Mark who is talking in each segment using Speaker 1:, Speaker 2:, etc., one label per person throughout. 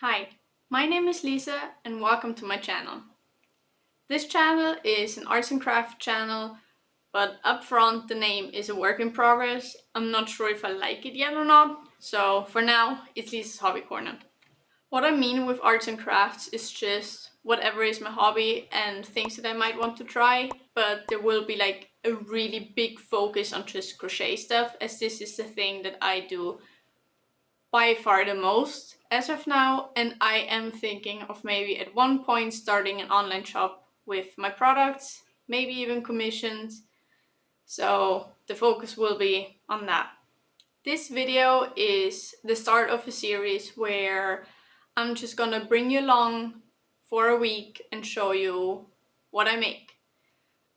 Speaker 1: Hi, my name is Lisa and welcome to my channel. This channel is an arts and craft channel, but up front the name is a work in progress. I'm not sure if I like it yet or not, so for now it's Lisa's Hobby Corner. What I mean with arts and crafts is just whatever is my hobby and things that I might want to try, but there will be like a really big focus on just crochet stuff, as this is the thing that I do by far the most as of now, and I am thinking of maybe at one point starting an online shop with my products, maybe even commissions, so the focus will be on that. This video is the start of a series where I'm just gonna bring you along for a week and show you what I make.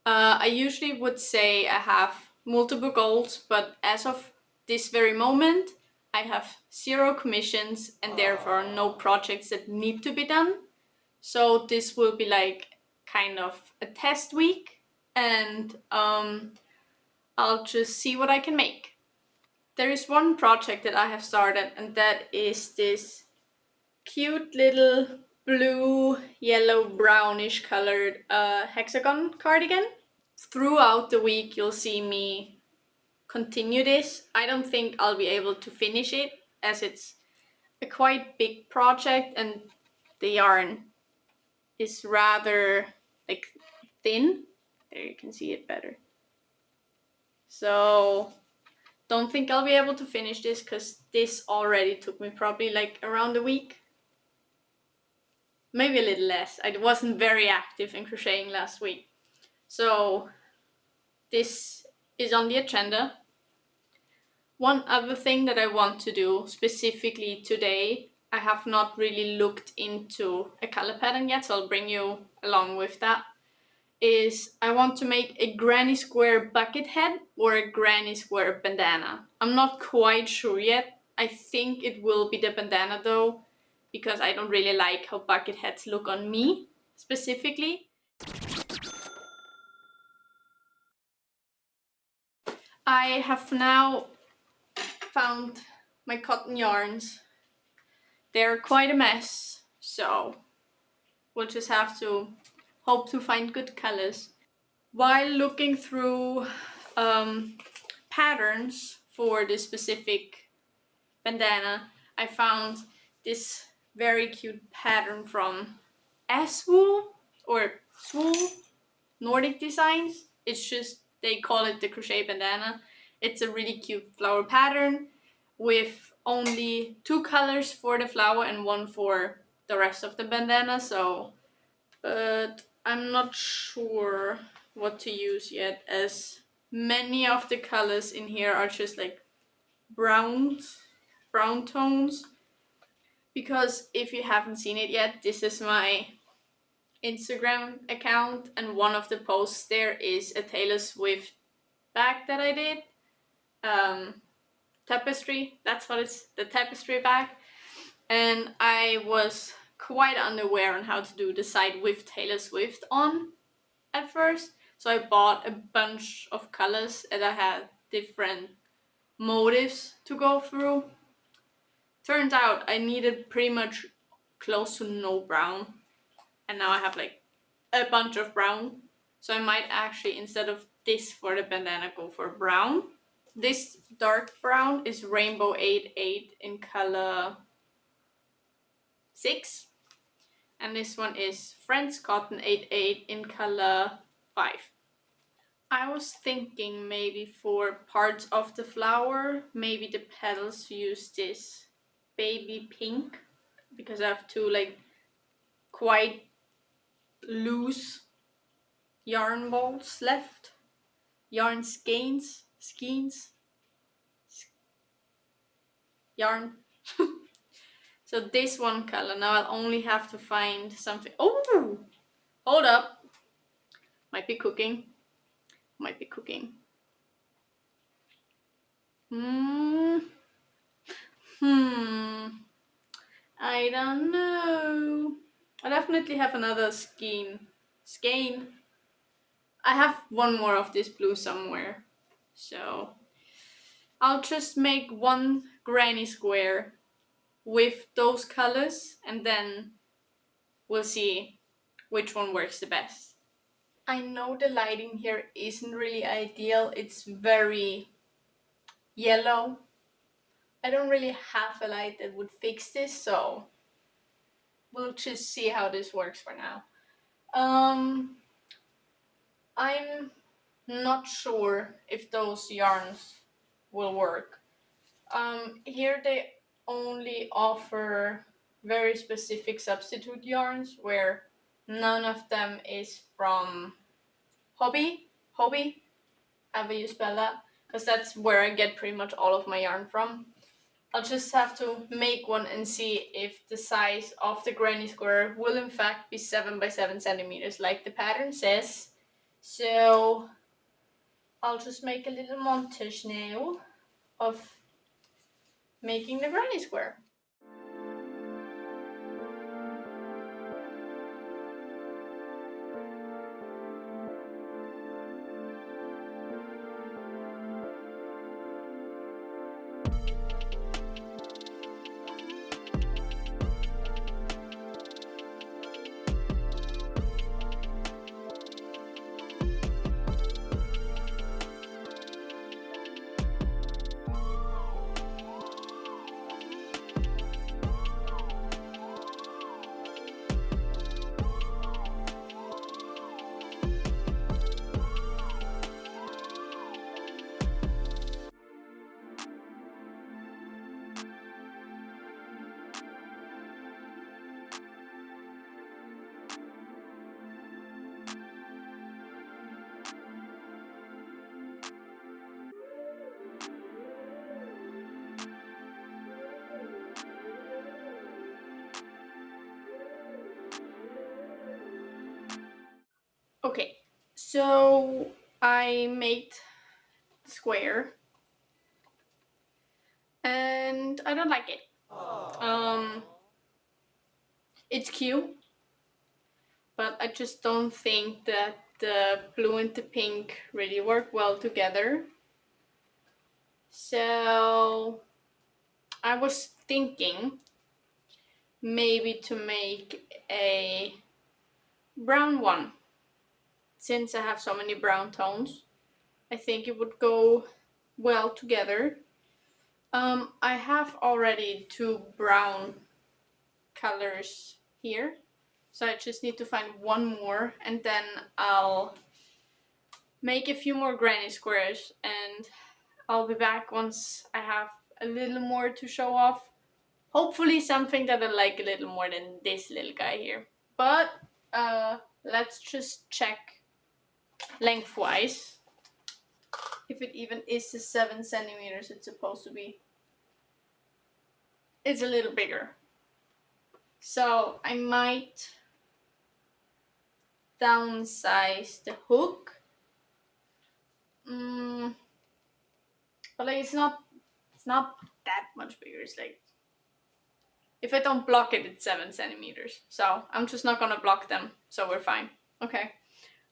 Speaker 1: I usually would say I have multiple goals, but as of this very moment, I have 0 commissions and therefore no projects that need to be done. So this will be like kind of a test week, and I'll just see what I can make. There is one project that I have started, and that is this cute little blue, yellow, brownish colored hexagon cardigan. Throughout the week you'll see me continue this. I don't think I'll be able to finish it as it's a quite big project and the yarn is rather like thin. There you can see it better. So don't think I'll be able to finish this because this already took me probably like around a week. Maybe a little less. I wasn't very active in crocheting last week. So this is on the agenda. One other thing that I want to do specifically today, I have not really looked into a color pattern yet, so I'll bring you along with that, is I want to make a granny square bucket head or a granny square bandana. I'm not quite sure yet. I think it will be the bandana though, because I don't really like how bucket heads look on me specifically. I have now found my cotton yarns. They're quite a mess, so we'll just have to hope to find good colors. While looking through patterns for this specific bandana, I found this very cute pattern from Aswool or Swool Nordic Designs. It's just, they call it the crochet bandana. It's a really cute flower pattern with only 2 colors for the flower and 1 for the rest of the bandana, so but I'm not sure what to use yet, as many of the colors in here are just like brown tones. Because if you haven't seen it yet, this is my Instagram account, and one of the posts there is a Taylor Swift bag that I did. Tapestry, that's what it's, the tapestry bag. And I was quite unaware on how to do the side with Taylor Swift on at first. So I bought a bunch of colors and I had different motifs to go through. Turned out I needed pretty much close to no brown. And now I have like a bunch of brown. So I might actually, instead of this for the bandana, go for brown. This dark brown is Rainbow 88 in color 6. And this one is Friends Cotton 88 in color 5. I was thinking maybe for parts of the flower, maybe the petals, use this baby pink, because I have 2 like quite loose yarn balls left. Yarn skeins. Yarn. So this one color, now I'll only have to find something. Oh! Hold up. Might be cooking. I don't know. I definitely have another skein. I have one more of this blue somewhere. So I'll just make one granny square with those colors, and then we'll see which one works the best. I know the lighting here isn't really ideal. It's very yellow. I don't really have a light that would fix this, so we'll just see how this works for now. I'm not sure if those yarns will work. Here they only offer very specific substitute yarns where none of them is from hobby, however you spell that, because that's where I get pretty much all of my yarn from. I'll just have to make one and see if the size of the granny square will in fact be 7 by 7 centimeters like the pattern says. So I'll just make a little montage now of making the granny square. Okay, so I made the square and I don't like it. It's cute, but I just don't think that the blue and the pink really work well together. So I was thinking maybe to make a brown one. Since I have so many brown tones, I think it would go well together. I have already 2 brown colors here, so I just need to find one more, and then I'll make a few more granny squares, and I'll be back once I have a little more to show off. Hopefully something that I like a little more than this little guy here. But let's just check lengthwise if it even is the 7 centimeters it's supposed to be. It's a little bigger. So I might downsize the hook. But like it's not that much bigger. It's like if I don't block it, it's 7 centimeters. So I'm just not gonna block them, so we're fine. Okay,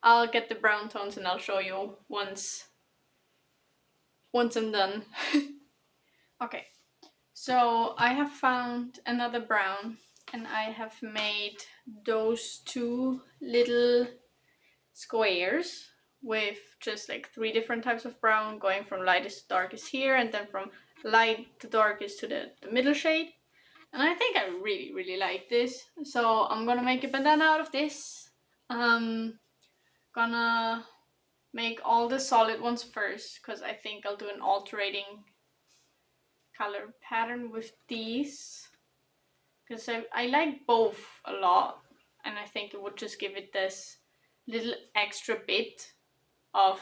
Speaker 1: I'll get the brown tones and I'll show you once I'm done. Okay, so I have found another brown and I have made those 2 little squares with just like 3 different types of brown, going from lightest to darkest here, and then from light to darkest to the middle shade. And I think I really, really like this. So I'm gonna make a bandana out of this. Gonna make all the solid ones first, because I think I'll do an alternating color pattern with these. Because I like both a lot, and I think it would just give it this little extra bit of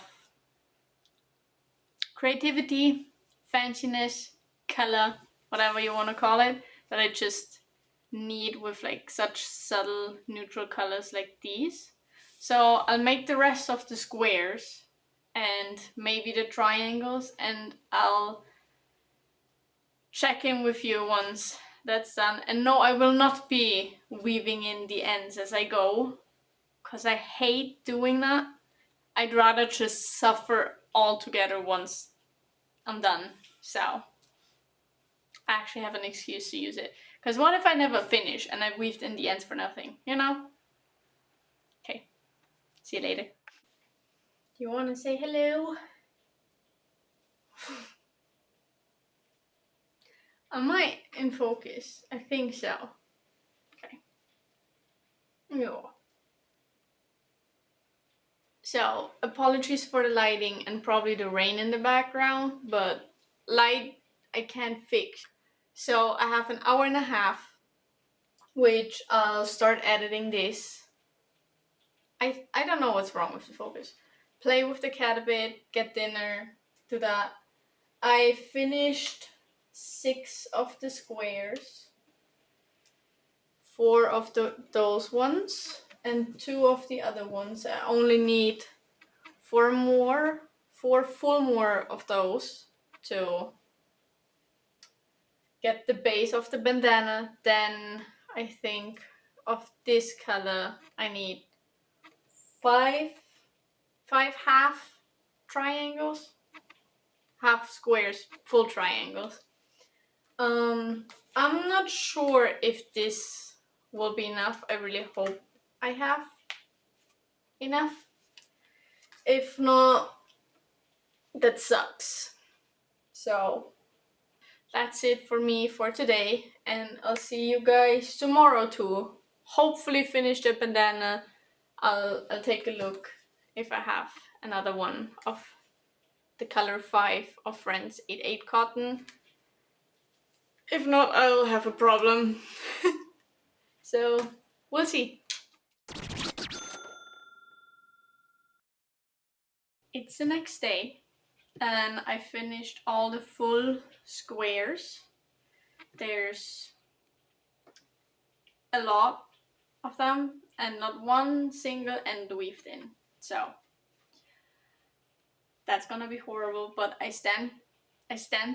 Speaker 1: creativity, fanciness, color, whatever you want to call it, that I just need with like such subtle neutral colors like these. So I'll make the rest of the squares and maybe the triangles, and I'll check in with you once that's done. And no, I will not be weaving in the ends as I go, because I hate doing that. I'd rather just suffer all together once I'm done. So I actually have an excuse to use it. Because what if I never finish and I weaved in the ends for nothing, you know? Okay, see you later. Do you want to say hello? Am I in focus? I think so. Okay. Yeah. So, apologies for the lighting and probably the rain in the background, but light I can't fix. So, I have an hour and a half, which I'll start editing this. I don't know what's wrong with the focus. Play with the cat a bit, get dinner, do that. I finished 6 of the squares, 4 of those ones, and 2 of the other ones. I only need 4 full more of those to get the base of the bandana. Then I think of this color I need 5 half triangles, half squares, full triangles. I'm not sure if this will be enough. I really hope I have enough. If not, that sucks. So that's it for me for today, and I'll see you guys tomorrow to hopefully finish the bandana. I'll take a look if I have another one of the color 5 of Friends 88 cotton. If not, I'll have a problem. So we'll see. It's the next day and I finished all the full squares. There's a lot of them and not one single end weaved in. So that's gonna be horrible, but I stand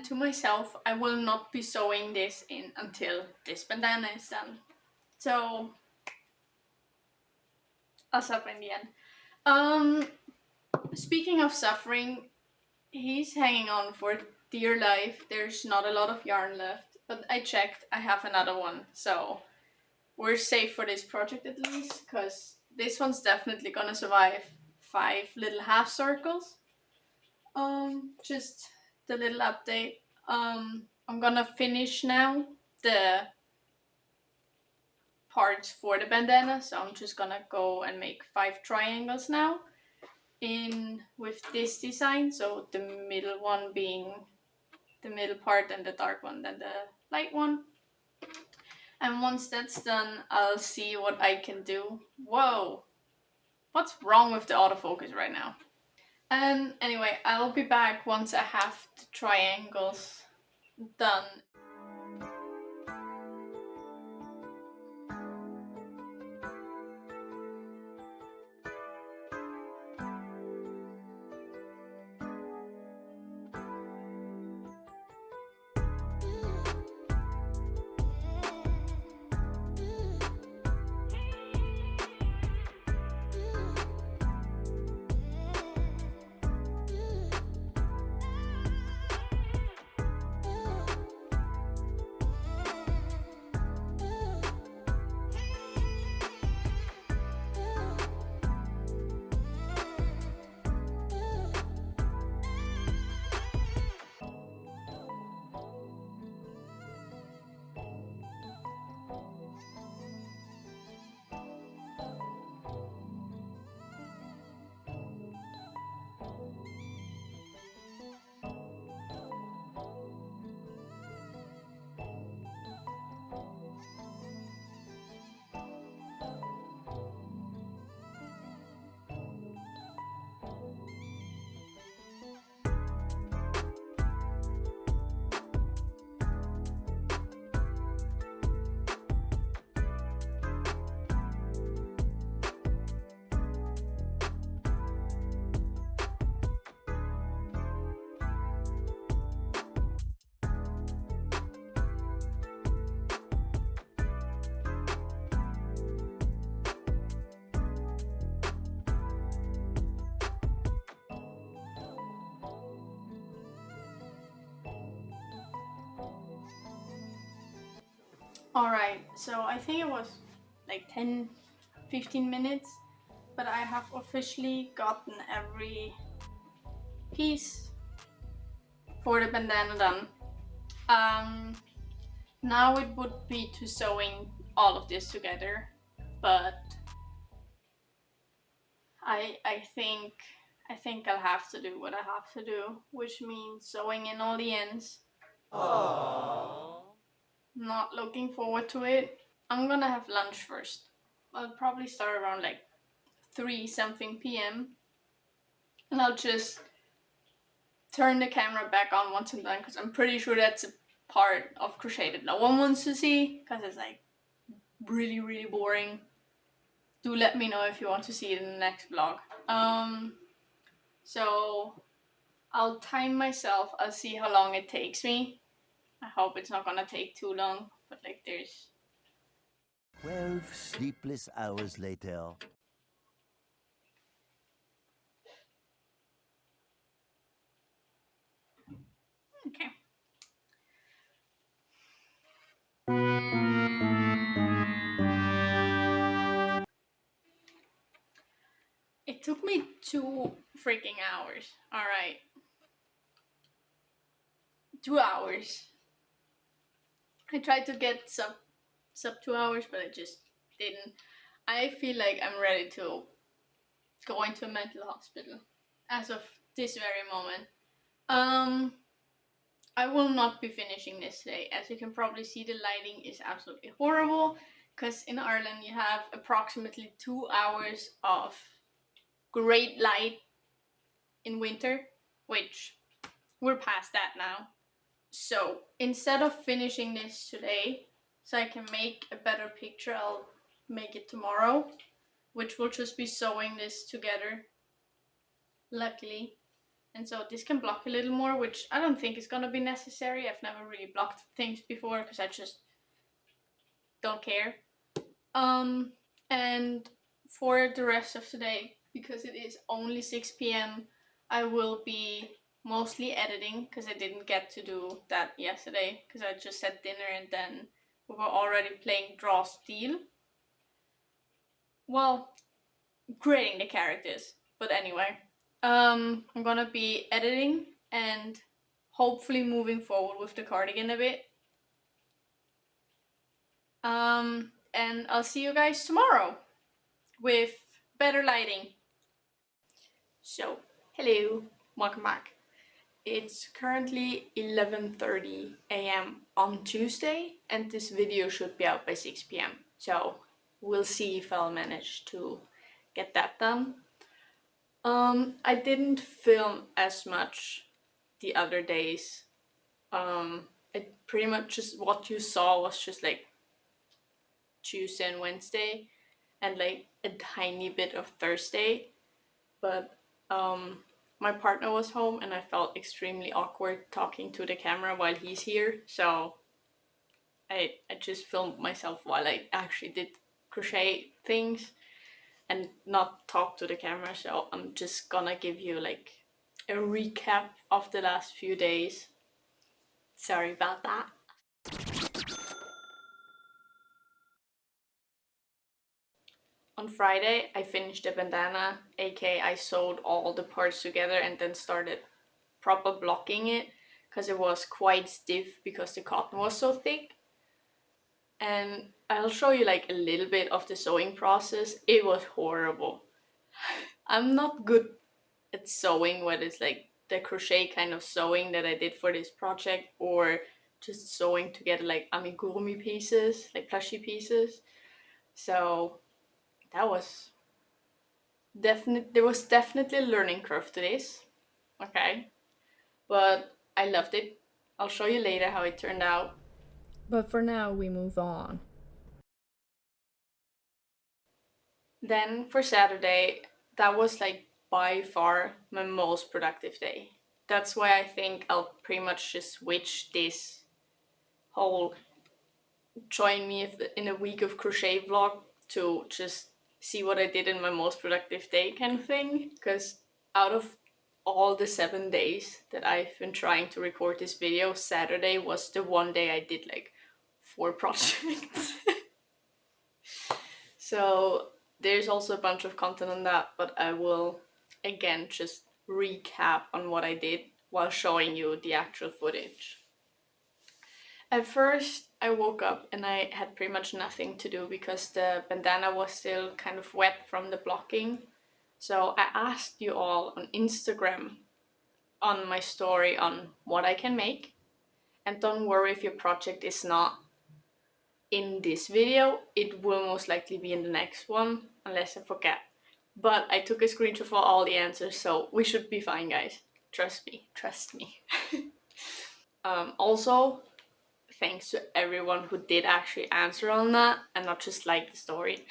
Speaker 1: to myself. I will not be sewing this in until this bandana is done. So I'll suffer in the end. Speaking of suffering, he's hanging on for dear life. There's not a lot of yarn left, but I checked, I have another one, so we're safe for this project at least, because this one's definitely gonna survive 5 little half circles. Just the little update. I'm gonna finish now the parts for the bandana, so I'm just gonna go and make 5 triangles now in with this design, so the middle one being the middle part and the dark one then the light one. And once that's done, I'll see what I can do. Whoa, what's wrong with the autofocus right now? And anyway, I'll be back once I have the triangles done. Alright, so I think it was like 10-15 minutes, but I have officially gotten every piece for the bandana done. Now it would be to sewing all of this together, but I think I'll have to do what I have to do, which means sewing in all the ends. Aww. Not looking forward to it. I'm gonna have lunch first. I'll probably start around like 3 something p.m. and I'll just turn the camera back on once I'm done, because I'm pretty sure that's a part of crochet that no one wants to see, because it's like really, really boring. Do let me know if you want to see it in the next vlog. So I'll time myself. I'll see how long it takes me. I hope it's not gonna take too long, but like there's
Speaker 2: 12 sleepless hours later.
Speaker 1: okay. It took me 2 freaking hours. Alright. 2 hours. I tried to get sub 2 hours, but I just didn't. I feel like I'm ready to go into a mental hospital as of this very moment. I will not be finishing this today. As you can probably see, the lighting is absolutely horrible, because in Ireland you have approximately 2 hours of great light in winter, which we're past that now. So instead of finishing this today, so I can make a better picture, I'll make it tomorrow, which will just be sewing this together, luckily. And so this can block a little more, which I don't think is gonna be necessary. I've never really blocked things before because I just don't care. And for the rest of today, because it is only 6 p.m., I will be mostly editing, because I didn't get to do that yesterday because I just had dinner and then we were already playing Draw Steel. Well, creating the characters. But anyway, I'm gonna be editing and hopefully moving forward with the cardigan a bit. And I'll see you guys tomorrow with better lighting. So, hello, welcome back. It's currently 11:30 a.m. on Tuesday, and this video should be out by 6 p.m. So, we'll see if I'll manage to get that done. I didn't film as much the other days. It pretty much just what you saw was just like Tuesday and Wednesday, and like a tiny bit of Thursday. But my partner was home and I felt extremely awkward talking to the camera while he's here, so I just filmed myself while I actually did crochet things and not talk to the camera. So I'm just gonna give you like a recap of the last few days. Sorry about that. On Friday, I finished the bandana, aka I sewed all the parts together and then started proper blocking it, because it was quite stiff because the cotton was so thick. And I'll show you like a little bit of the sewing process. It was horrible. I'm not good at sewing, whether it's like the crochet kind of sewing that I did for this project or just sewing together like amigurumi pieces, like plushie pieces. So that was there was definitely a learning curve to this. Okay. But I loved it. I'll show you later how it turned out.
Speaker 3: But for now, we move on.
Speaker 1: Then for Saturday, that was like by far my most productive day. That's why I think I'll pretty much just switch this whole join me in a week of crochet vlog to just see what I did in my most productive day kind of thing. Because out of all the 7 days that I've been trying to record this video, Saturday was the one day I did like 4 projects. So there's also a bunch of content on that, but I will again just recap on what I did while showing you the actual footage. At first, I woke up and I had pretty much nothing to do because the bandana was still kind of wet from the blocking. So I asked you all on Instagram on my story on what I can make. And don't worry if your project is not in this video, it will most likely be in the next one, unless I forget. But I took a screenshot for all the answers, so we should be fine, guys. Trust me. Also, thanks to everyone who did actually answer on that and not just like the story.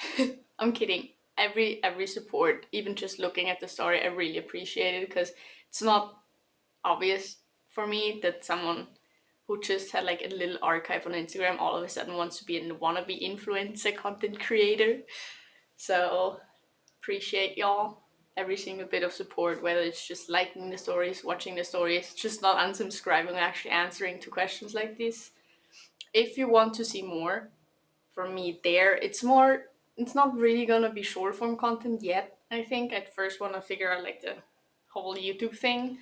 Speaker 1: I'm kidding. Every support, even just looking at the story, I really appreciate it because it's not obvious for me that someone who just had like a little archive on Instagram all of a sudden wants to be a wannabe influencer content creator. So appreciate y'all. Every single bit of support, whether it's just liking the stories, watching the stories, just not unsubscribing, actually answering to questions like this. If you want to see more from me there, it's not really gonna be short form content yet. I think I'd first want to figure out like the whole YouTube thing.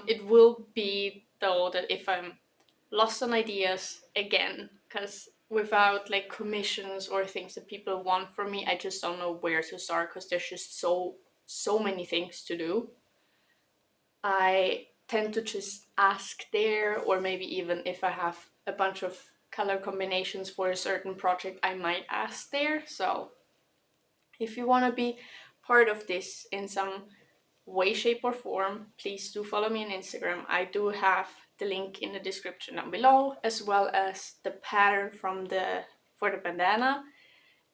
Speaker 1: It will be though that if I'm lost on ideas again, because without like commissions or things that people want from me, I just don't know where to start because there's just so many things to do. I tend to just ask there, or maybe even if I have a bunch of color combinations for a certain project, I might ask there. So if you want to be part of this in some way, shape, or form, please do follow me on Instagram. I do have the link in the description down below, as well as the pattern for the bandana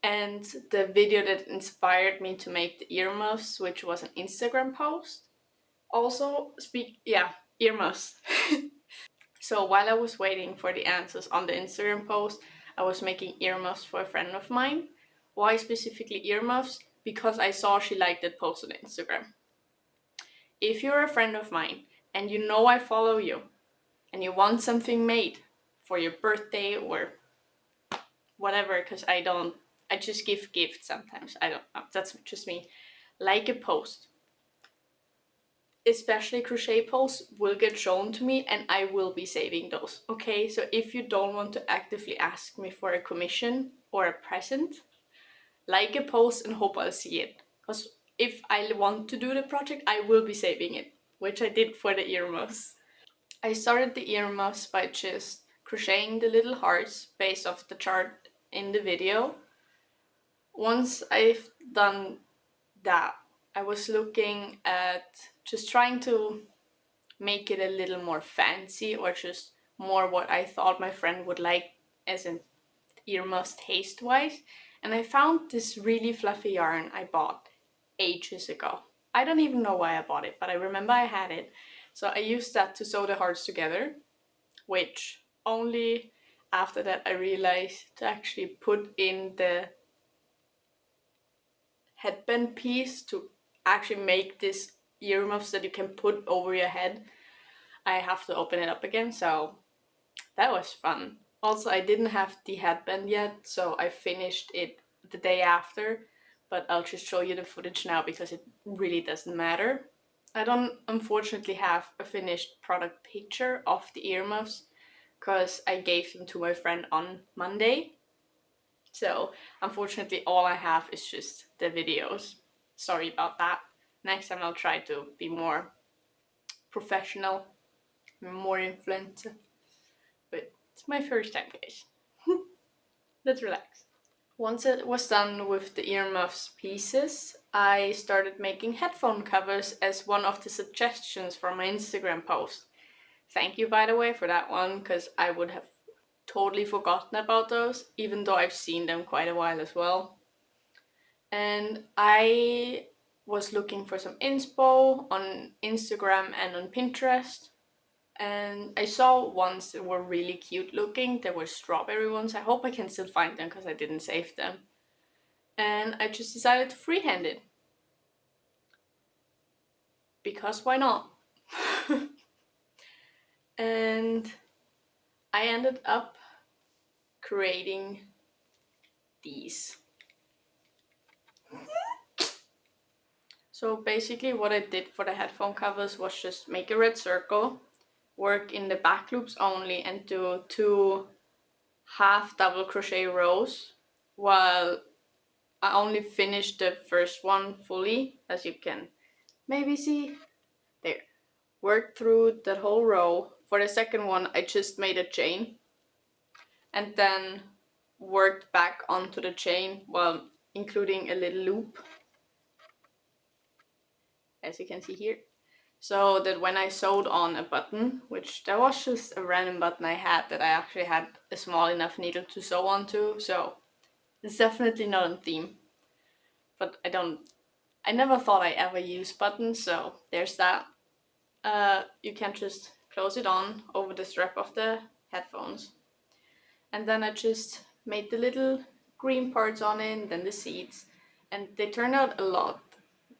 Speaker 1: and the video that inspired me to make the earmuffs, which was an Instagram post. Also, earmuffs. So while I was waiting for the answers on the Instagram post, I was making earmuffs for a friend of mine. Why specifically earmuffs? Because I saw she liked that post on Instagram. If you're a friend of mine and you know I follow you and you want something made for your birthday or whatever, because I just give gifts sometimes. I don't know, that's just me. Like a post, especially crochet posts, will get shown to me and I will be saving those. Okay, so if you don't want to actively ask me for a commission or a present, like a post and hope I'll see it. Because if I want to do the project, I will be saving it, which I did for the earmuffs. I started the earmuffs by just crocheting the little hearts based off the chart in the video. Once I've done that, I was looking at just trying to make it a little more fancy or just more what I thought my friend would like as an earmuffs taste wise. And I found this really fluffy yarn I bought ages ago. I don't even know why I bought it, but I remember I had it. So I used that to sew the hearts together, which only after that I realized to actually put in the headband piece to actually make this earmuffs that you can put over your head. I have to open it up again, so that was fun. Also, I didn't have the headband yet, so I finished it the day after, but I'll just show you the footage now because it really doesn't matter. I don't unfortunately have a finished product picture of the earmuffs because I gave them to my friend on Monday. So unfortunately all I have is just the videos. Sorry about that. Next time I'll try to be more professional, more influencer. But it's my first time, guys. Let's relax. Once it was done with the earmuffs pieces, I started making headphone covers as one of the suggestions for my Instagram post. Thank you, by the way, for that one, because I would have totally forgotten about those, even though I've seen them quite a while as well. And I was looking for some inspo on Instagram and on Pinterest. And I saw ones that were really cute looking. They were strawberry ones. I hope I can still find them because I didn't save them. And I just decided to freehand it. Because why not? And I ended up creating these. So basically what I did for the headphone covers was just make a red circle, work in the back loops only, and do 2 half double crochet rows, while I only finished the first one fully, as you can maybe see there. Worked through that whole row. For the second one I just made a chain and then worked back onto the chain while including a little loop, as you can see here, so that when I sewed on a button, which that was just a random button I had that I actually had a small enough needle to sew onto, so it's definitely not on theme. But I never thought I ever use buttons, so there's that. You can just close it on over the strap of the headphones. And then I just made the little green parts on it, and then the seeds, and they turned out a lot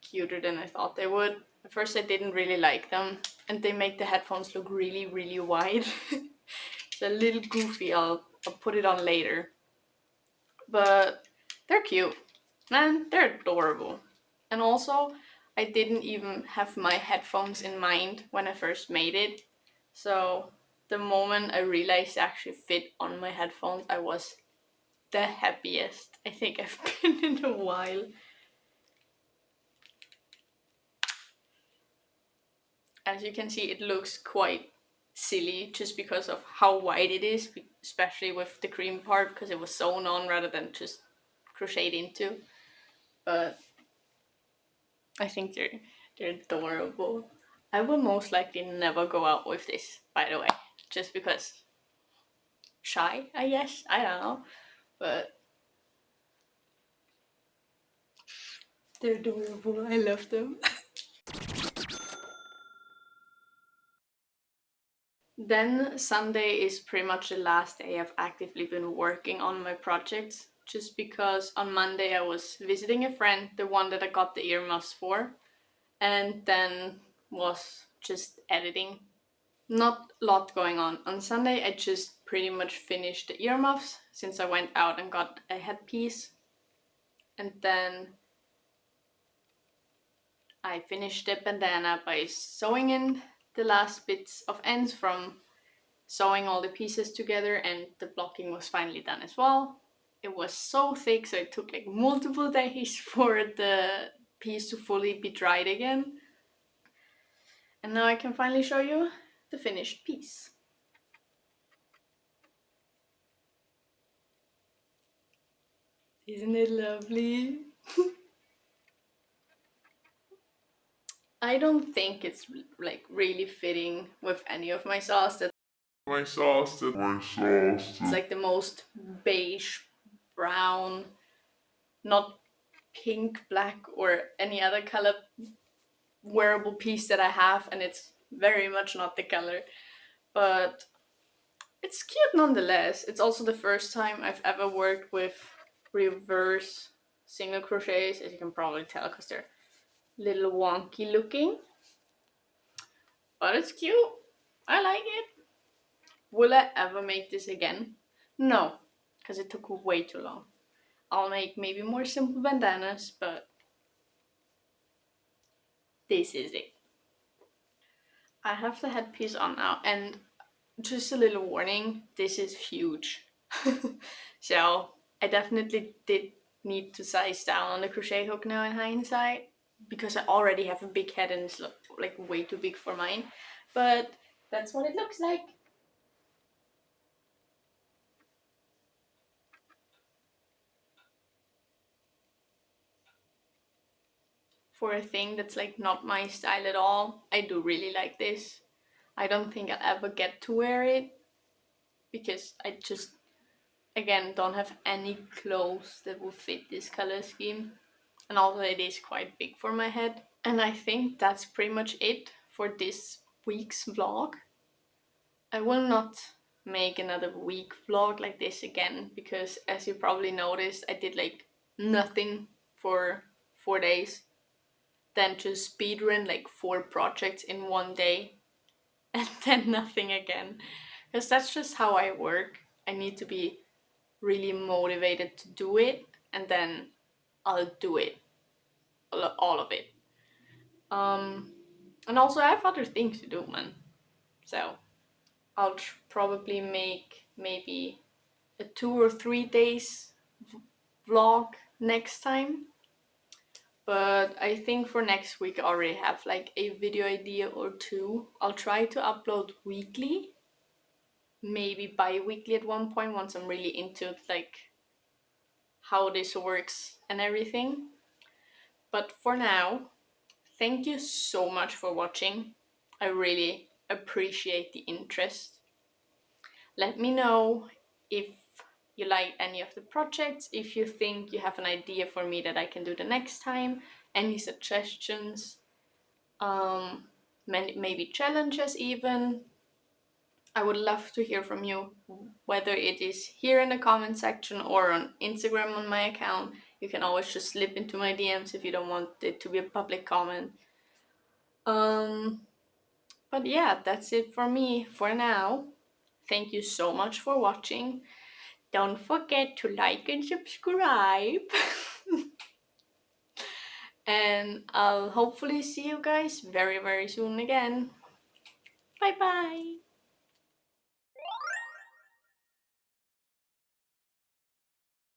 Speaker 1: cuter than I thought they would. At first I didn't really like them, and they make the headphones look really, really wide. It's a little goofy, I'll put it on later. But they're cute, man, they're adorable. And also, I didn't even have my headphones in mind when I first made it. So the moment I realized they actually fit on my headphones, I was the happiest I think I've been in a while. As you can see, it looks quite silly just because of how wide it is, especially with the cream part, because it was sewn on rather than just crocheted into. But I think they're adorable. I will most likely never go out with this, by the way, just because shy, I guess. I don't know, but they're adorable. I love them. Then Sunday is pretty much the last day I've actively been working on my projects, just because on Monday I was visiting a friend, the one that I got the earmuffs for, and then was just editing. Not a lot going on. On Sunday I just pretty much finished the earmuffs since I went out and got a headpiece, and then I finished the bandana by sewing in the last bits of ends from sewing all the pieces together, and the blocking was finally done as well. It was so thick, so it took like multiple days for the piece to fully be dried again. And now I can finally show you the finished piece. Isn't it lovely? I don't think it's like really fitting with any of my sauce. It's like the most beige, brown, not pink, black, or any other color wearable piece that I have, and it's very much not the color. But it's cute nonetheless. It's also the first time I've ever worked with reverse single crochets, as you can probably tell because they're a little wonky looking. But it's cute. I like it. Will I ever make this again? No, because it took way too long. I'll make maybe more simple bandanas, but this is it. I have the headpiece on now, and just a little warning, this is huge. So I definitely did need to size down on the crochet hook now in hindsight, because I already have a big head and it's like way too big for mine. But that's what it looks like. For a thing that's like not my style at all, I do really like this. I don't think I'll ever get to wear it because I just, again, don't have any clothes that will fit this color scheme, and also it is quite big for my head. And I think that's pretty much it for this week's vlog. I will not make another week vlog like this again, because as you probably noticed, I did like nothing for 4 days, then just speedrun like 4 projects in one day, and then nothing again. Because that's just how I work. I need to be really motivated to do it, and then I'll do it, all of it. And also I have other things to do, man. So I'll probably make maybe a 2 or 3 days vlog next time. But I think for next week I already have like a video idea or two. I'll try to upload weekly, maybe bi-weekly at one point once I'm really into like how this works and everything. But for now, thank you so much for watching. I really appreciate the interest. Let me know if you like any of the projects, if you think you have an idea for me that I can do the next time, any suggestions, maybe challenges even. I would love to hear from you, whether it is here in the comment section or on Instagram on my account. You can always just slip into my DMs if you don't want it to be a public comment. But yeah, that's it for me for now. Thank you so much for watching. Don't forget to like and subscribe. And I'll hopefully see you guys very, very soon again. Bye bye.